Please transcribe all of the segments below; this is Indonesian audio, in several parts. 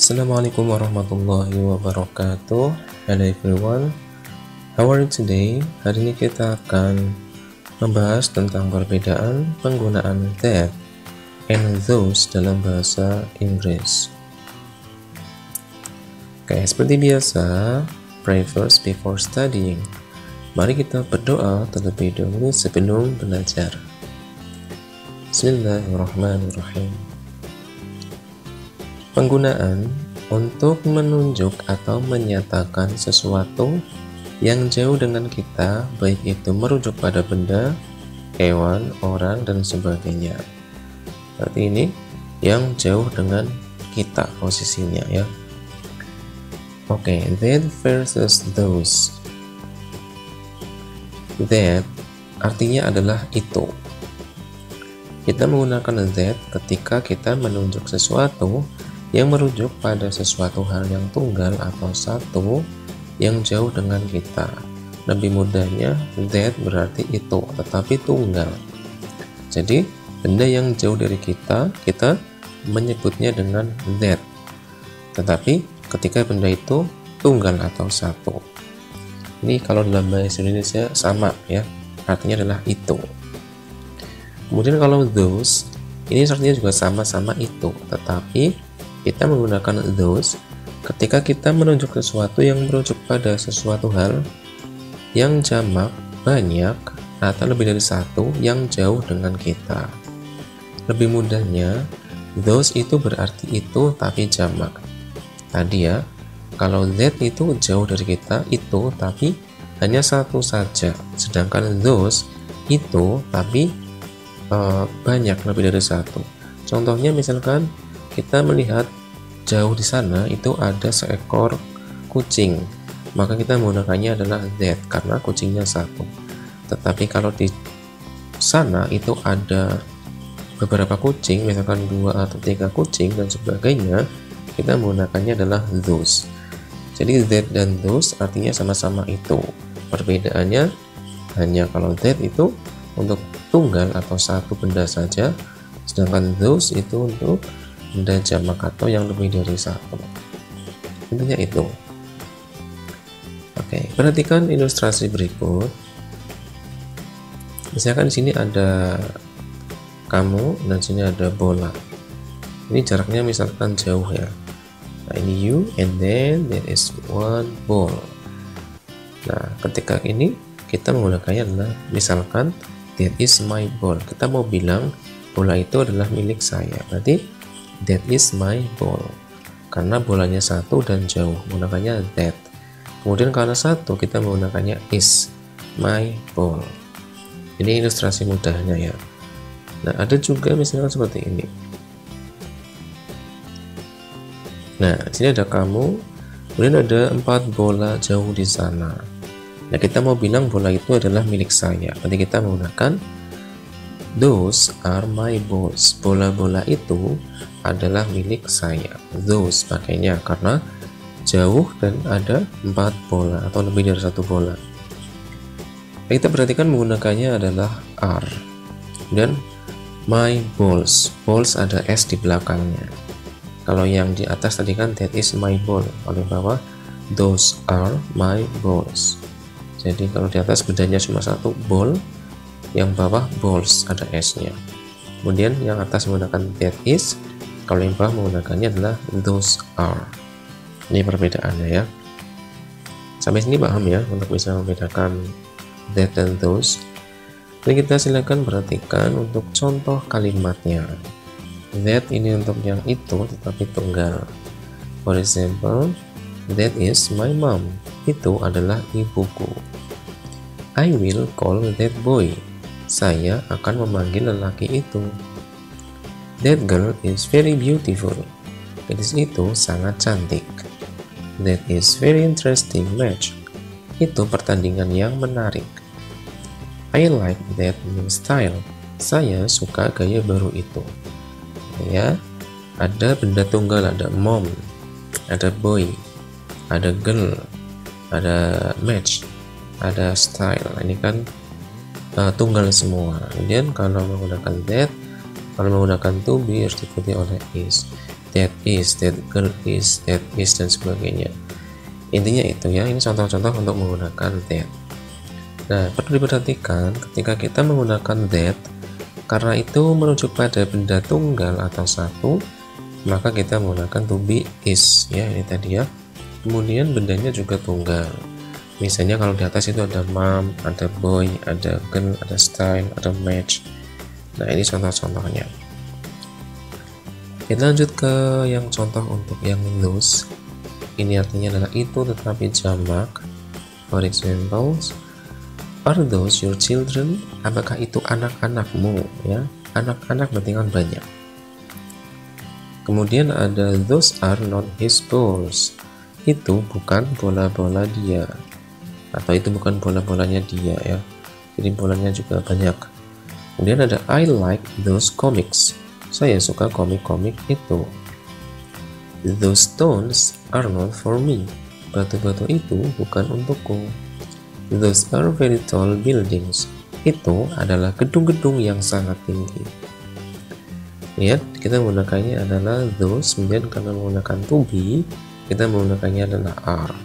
Assalamualaikum warahmatullahi wabarakatuh. Hello everyone, how are you today? Hari ini kita akan membahas tentang perbedaan penggunaan that and those dalam bahasa Inggris. Oke, seperti biasa, pray first before studying. Mari kita berdoa terlebih dahulu sebelum belajar. Bismillahirrahmanirrahim. Penggunaan untuk menunjuk atau menyatakan sesuatu yang jauh dengan kita, baik itu merujuk pada benda, hewan, orang, dan sebagainya. Berarti ini yang jauh dengan kita posisinya ya. Oke, that versus those. That artinya adalah itu. Kita menggunakan that ketika kita menunjuk sesuatu yang merujuk pada sesuatu hal yang tunggal atau satu yang jauh dengan kita. Lebih mudahnya, that berarti itu, tetapi tunggal. Jadi, benda yang jauh dari kita, kita menyebutnya dengan that. Tetapi, ketika benda itu tunggal atau satu. Ini kalau dalam bahasa Indonesia sama ya, artinya adalah itu. Kemudian kalau those, ini artinya juga sama-sama itu, tetapi kita menggunakan those ketika kita menunjuk sesuatu yang merujuk pada sesuatu hal yang jamak, banyak, atau lebih dari satu yang jauh dengan kita. Lebih mudahnya, those itu berarti itu tapi jamak. Tadi ya, kalau that itu jauh dari kita, itu tapi hanya satu saja. Sedangkan those itu tapi banyak, lebih dari satu. Contohnya misalkan kita melihat jauh di sana itu ada seekor kucing, maka kita menggunakannya adalah that karena kucingnya satu. Tetapi kalau di sana itu ada beberapa kucing, misalkan 2 atau 3 kucing dan sebagainya, kita menggunakannya adalah those. Jadi that dan those artinya sama-sama itu. Perbedaannya hanya kalau that itu untuk tunggal atau satu benda saja, sedangkan those itu untuk benda jamak atau yang lebih dari satu. Intinya itu. Oke, perhatikan ilustrasi berikut. Misalkan di sini ada kamu dan sini ada bola. Ini jaraknya misalkan jauh ya. Nah, ini you and then there is one ball. Nah, ketika ini kita menggunakannya adalah misalkan that is my ball. Kita mau bilang bola itu adalah milik saya. Berarti that is my ball. Karena bolanya satu dan jauh, menggunakannya that. Kemudian karena satu, kita menggunakannya is my ball. Ini ilustrasi mudahnya ya. Nah, ada juga misalnya seperti ini. Nah, di sini ada kamu, kemudian ada 4 bola jauh di sana. Nah, kita mau bilang bola itu adalah milik saya. Berarti kita menggunakan those are my balls. Bola-bola itu adalah milik saya. Those pakainya karena jauh dan ada 4 bola atau lebih dari 1 bola. Kita perhatikan menggunakannya adalah are. Dan my balls. Balls ada s di belakangnya. Kalau yang di atas tadi kan that is my ball. Kalau di bawah those are my balls. Jadi kalau di atas bedanya cuma 1 ball, yang bawah balls ada s-nya. Kemudian yang atas menggunakan that is, kalau yang bawah menggunakannya adalah those are. Ini perbedaannya ya. Sampai sini paham ya untuk bisa membedakan that dan those. Dan kita silakan perhatikan untuk contoh kalimatnya. That ini untuk yang itu tetapi tunggal. For example, that is my mom. Itu adalah ibuku. I will call that boy. Saya akan memanggil lelaki itu. That girl is very beautiful. Gadis itu sangat cantik. That is very interesting match. Itu pertandingan yang menarik. I like that new style. Saya suka gaya baru itu. Ya, ada benda tunggal, ada mom, ada boy, ada girl, ada match, ada style. Ini kan tunggal semua. Kemudian kalau menggunakan that, kalau menggunakan to be harus diikuti oleh is. that girl is, dan sebagainya. Intinya itu ya, ini contoh-contoh untuk menggunakan that. Nah, perlu diperhatikan ketika kita menggunakan that, karena itu merujuk pada benda tunggal atau satu, maka kita menggunakan to be is ya, ini tadi ya. Kemudian bendanya juga tunggal. Misalnya kalau di atas itu ada mom, ada boy, ada girl, ada style, ada match. Nah, ini contoh-contohnya. Kita lanjut ke yang contoh untuk yang those. Ini artinya adalah itu tetapi jamak. For example, are those your children? Apakah itu anak-anakmu? Ya, anak-anak berarti kan banyak. Kemudian ada those are not his balls. Itu bukan bola-bola dia, atau itu bukan bola-bolanya dia ya. Jadi bolanya juga banyak. Kemudian ada I like those comics. Saya suka komik-komik itu. Those stones are not for me. Batu-batu itu bukan untukku. Those are very tall buildings. Itu adalah gedung-gedung yang sangat tinggi. Lihat, kita menggunakannya adalah those, kemudian karena menggunakan to be, kita menggunakannya adalah are.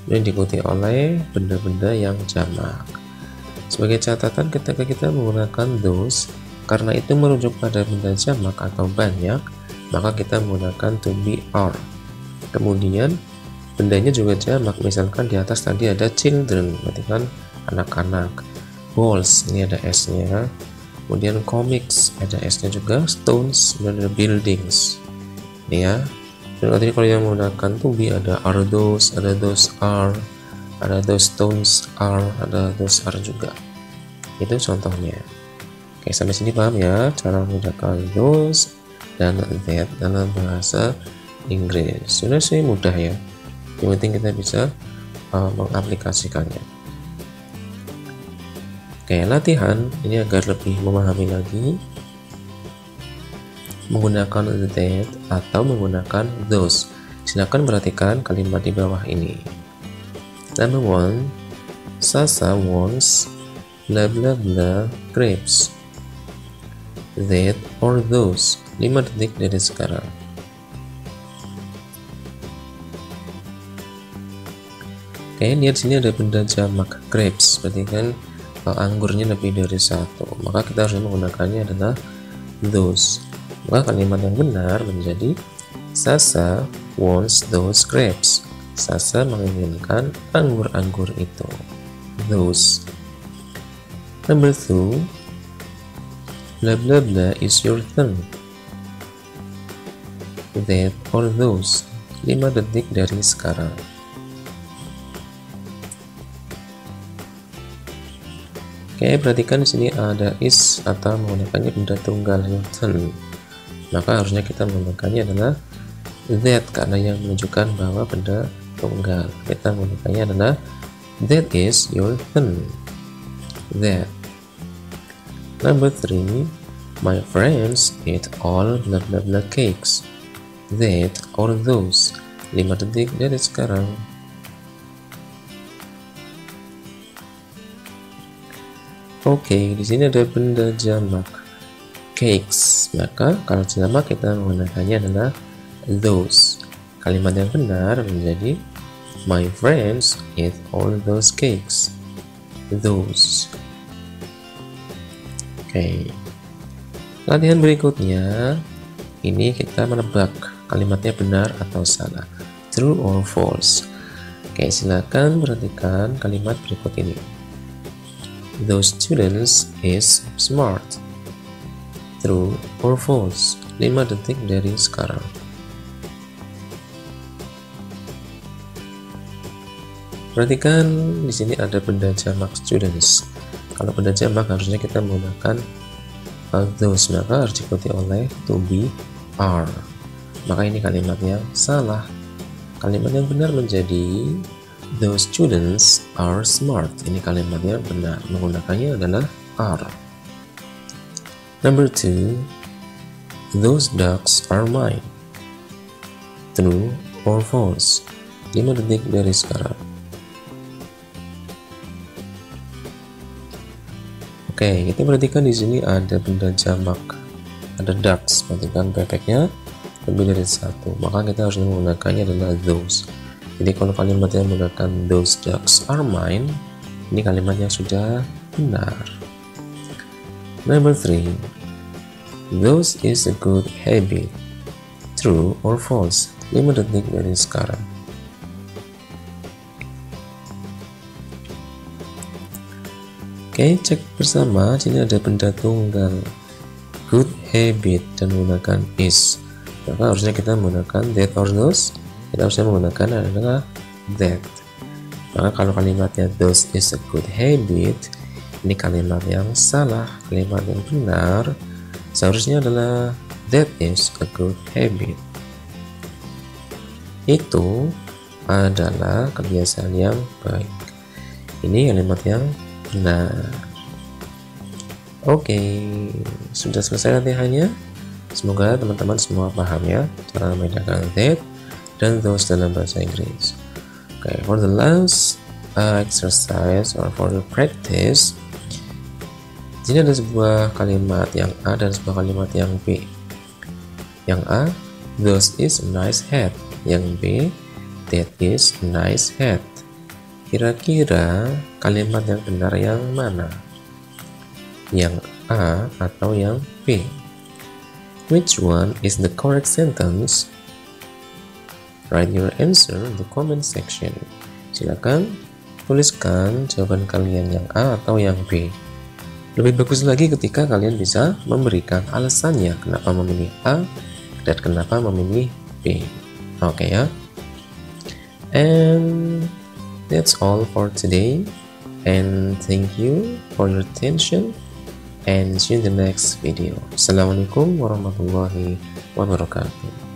Ini diikuti oleh benda-benda yang jamak. Sebagai catatan, ketika kita menggunakan those, karena itu merujuk pada benda jamak atau banyak, maka kita menggunakan to be are. Kemudian bendanya juga jamak, misalkan di atas tadi ada children, berarti kan anak-anak. Balls, ini ada s-nya. Kemudian comics, ada s-nya juga. Stones, dan ada buildings. Ini ya. Dan tadi kalau yang menggunakan to be ada are those, ada those are, ada those stones are, ada those are juga. Itu contohnya. Oke, sampai sini paham ya cara membedakan those dan that dalam bahasa Inggris. Sudah sih mudah ya, yang penting kita bisa mengaplikasikannya. Oke, latihan ini agar lebih memahami lagi menggunakan that atau menggunakan those. Silakan perhatikan kalimat di bawah ini. Number 1, Sasa wants blah blah blah grapes. That or those. 5 detik dari sekarang. Oke, lihat sini ada benda jamak grapes, berarti kan anggurnya lebih dari satu, maka kita harus menggunakannya adalah those. Maka kalimat yang benar menjadi Sasa wants those grapes. Sasa menginginkan anggur-anggur itu. Those. Number 2, blah blah blah is your thing. That or those. 5 detik dari sekarang. Oke, perhatikan di sini ada is atau menggunakannya benda tunggal your turn. Maka harusnya kita menggunakannya adalah that karena yang menunjukkan bahwa benda tunggal. Kita menggunakannya adalah that is your turn. That. Number 3, my friends eat all blah blah blah cakes. That or those. 5 detik dari sekarang. Oke, di sini ada benda jamak cakes. Maka kalau jamak kita menggunakannya adalah those. Kalimat yang benar menjadi my friends eat all those cakes. Those. Oke. Latihan berikutnya, ini kita menebak kalimatnya benar atau salah. True or false. Oke, silakan perhatikan kalimat berikut ini. Those students is smart. True or false? 5 detik dari sekarang. Perhatikan di sini ada benda jamak students. Kalau benda jamak harusnya kita menggunakan those, maka harus diikuti oleh to be are. Maka ini kalimat yang salah. Kalimat yang benar menjadi those students are smart. Ini kalimatnya benar, menggunakannya adalah are. Number 2, those ducks are mine. True or false? 5 detik dari sekarang. Oke, kita perhatikan di sini ada benda jamak, ada ducks, perhatikan bebeknya. lebih dari satu, maka kita harus menggunakannya adalah those. Jadi kalau kalimat yang menggunakan those dogs are mine, ini kalimat yang sudah benar. Number 3, those is a good habit. True or false? 5 detik dari sekarang. Oke, cek bersama. Sini ada benda tunggal good habit dan menggunakan is. Maka harusnya kita menggunakan that or those. Kita harusnya menggunakan adalah that. Maka kalau kalimatnya those is a good habit, ini kalimat yang salah. Kalimat yang benar seharusnya adalah that is a good habit. Itu adalah kebiasaan yang baik. Ini kalimat yang benar. Oke, sudah selesai latihannya. Semoga teman-teman semua paham ya cara membedakan that dan those dalam bahasa Inggris. Okay, for the last exercise or for the practice, di sini ada sebuah kalimat yang A dan sebuah kalimat yang B. Yang A, those is a nice hat. Yang B, that is a nice hat. Kira-kira kalimat yang benar yang mana? Yang A atau yang B? Which one is the correct sentence? Write your answer in the comment section. Silakan tuliskan jawaban kalian yang A atau yang B. Lebih bagus lagi ketika kalian bisa memberikan alasannya kenapa memilih A dan kenapa memilih B. Oke ya. And that's all for today. And thank you for your attention. And see you in the next video. Assalamualaikum warahmatullahi wabarakatuh.